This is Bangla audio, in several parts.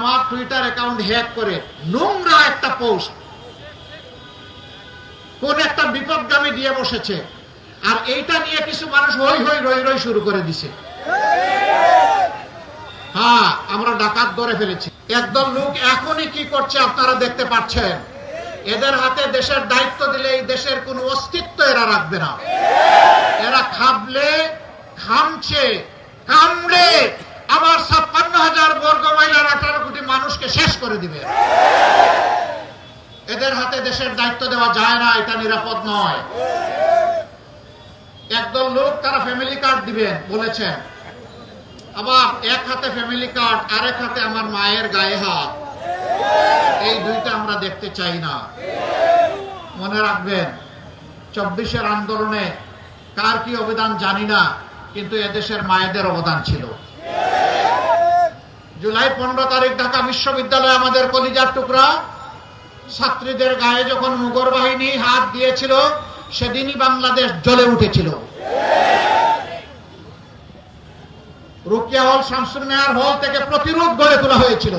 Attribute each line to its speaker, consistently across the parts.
Speaker 1: আমার টুইটার অ্যাকাউন্ট হ্যাক করে নোংরা একটা পোস্ট কোন একটা বিপদগামী দিয়ে বসেছে, আর এইটা নিয়ে কিছু মানুষ হই হই রই রই শুরু করে দিছে। হ্যাঁ, আমরা ডাকাত ধরে ফেলেছি। একদল লোক এখনই কি করছে আপনারা দেখতে পাচ্ছেন। এদের হাতে দেশের দায়িত্ব দিলে এই দেশের কোনো অস্তিত্ব এরা রাখবে না। এরা খাবলে খামছে, কামড়ে আমার ৫৬,০০০ বর্গ মাইলের ১৮ কোটি মানুষকে শেষ করে দিবে। এদের হাতে দেশের দায়িত্ব দেওয়া যায় না, এটা নিরাপদ নয়। একদল লোক তারা ফ্যামিলি কার্ড দিবেন বলেছেন, আবার এক হাতে ফ্যামিলি কার্ড, আরেক হাতে আমার মায়ের গায়ে হাত। এই দুইটা আমরা দেখতে চাই না। মনে রাখবেন, ২৪-এর আন্দোলনে কার কি অবদান জানি না, কিন্তু এদেশের মায়েদের অবদান ছিল। জুলাই ১৫ তারিখ ঢাকা বিশ্ববিদ্যালয়ে আমাদের কলিজার টুকরা ছাত্রীদের গায়ে যখন মুগর বাহিনী হাত দিয়েছিল, সেদিনই বাংলাদেশ জ্বলে উঠেছিল। রুকিয়া হল, শামসুর মেয়ার হল থেকে প্রতিরোধ গড়ে তোলা হয়েছিল।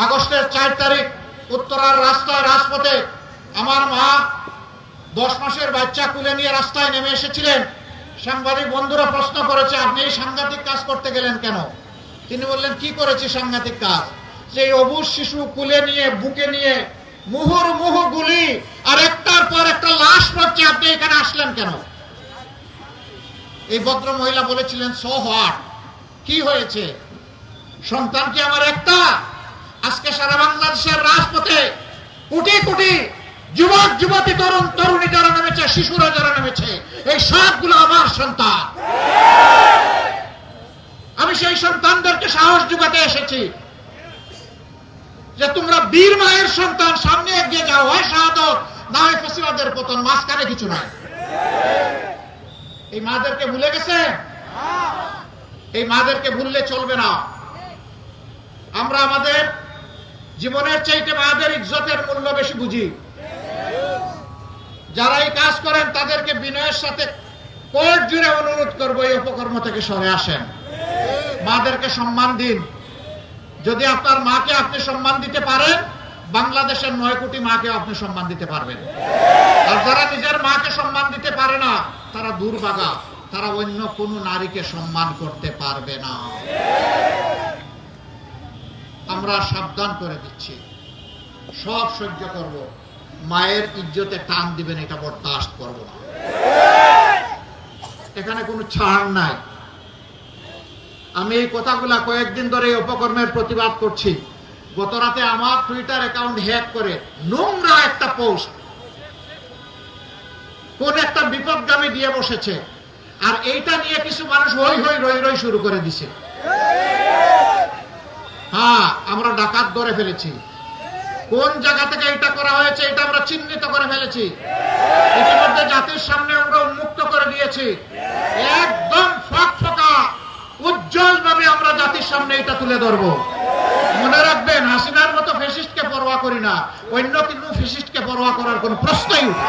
Speaker 1: আগস্টের ৪ তারিখ উত্তরার রাস্তায়, রাজপথে আমার মা ১০ মাসের বাচ্চা কুলে নিয়ে রাস্তায় নেমে এসেছিলেন। সাংবাদিক বন্ধুরা প্রশ্ন করেছে, আপনি এই সাংঘাতিক কাজ করতে গেলেন কেন? তিনি বললেন, কি করেছি সাংঘাতিক কাজ? সেই অবুঝ শিশু কুলে নিয়ে, বুকে নিয়ে মুহুর্মুহু গুলি, আর একটার পর একটা লাশ পড়ছে, আপনি এখানে আসলেন কেন? এই ভদ্র মহিলা বলেছিলেন, সো হোয়াট, কি হয়েছে? সন্তান কি আমার একটা? আজকে সারা বাংলাদেশের রাজপথে কোটি কোটি যুবক যুবতী, তরুণ তরুণী যারা নেমেছে, শিশুরা যারা নেমেছে, এই সবগুলো আমার সন্তান। আমি সেই সন্তানদেরকে সাহস যোগাতে এসেছি যে তোমরা বীর মায়ের সন্তান, সামনে এগিয়ে যাও, হয় শাহাদত না হয় ফ্যাসিবাদের পতন, মাঝখানে কিছু নাই। এই মাদেরকে ভুলে গেছে? এই মাদেরকে ভুললে চলবে না। আমরা আমাদের জীবনের চাইতে মাদের ইজ্জতের মূল্য বেশি বুঝি। যারা এই কাজ করেন তাদেরকে বিনয়ের সাথে কোর্ট জুড়ে অনুরোধ করবো, এই অপকর্ম থেকে সরে আসেন। মাদেরকে সম্মান দিন। যদি আপনার মাকে আপনি সম্মান দিতে পারেন, বাংলাদেশের ৯ কোটি মাকে আপনি সম্মান দিতে পারবেন। আর যারা নিজের মাকে সম্মান দিতে পারে না, তারা দুর্ভাগা, তারা অন্য কোনো নারীকে সম্মান করতে পারবে না। আমরা সাবধান করে দিচ্ছি, সব সহ্য করব, মায়ের ইজ্জতে টান দিবেন এটা বরদাস্ত করব না। এখানে কোনো ছাড় নাই। আমি এই কথাগুলা কয়েকদিন ধরে এই অপকর্মের প্রতিবাদ করছি। গত রাতে আমার টুইটার অ্যাকাউন্ট হ্যাক করে নোংরা একটা পোস্ট কোন একটা বিপদগামী দিয়ে বসেছে, আর এইটা নিয়ে কিছু মানুষ হই হই রই রই শুরু করে দিছে। হ্যাঁ, আমরা ডাকাত ধরে ফেলেছি। কোন জায়গা থেকে এটা করা হয়েছে এটা আমরা চিহ্নিত করে ফেলেছি। ইতিমধ্যে জাতির সামনে আমরা উন্মুক্ত করে দিয়েছি। একদম ফকফকা উজ্জ্বল ভাবে আমরা জাতির সামনে এটা তুলে ধরবো। মনে রাখবেন, হাসিনার মতো ফ্যাসিস্টকে পরোয়া করি না, অন্য কিন্তু ফ্যাসিস্টকে পরোয়া করার কোন প্রশ্নই উঠে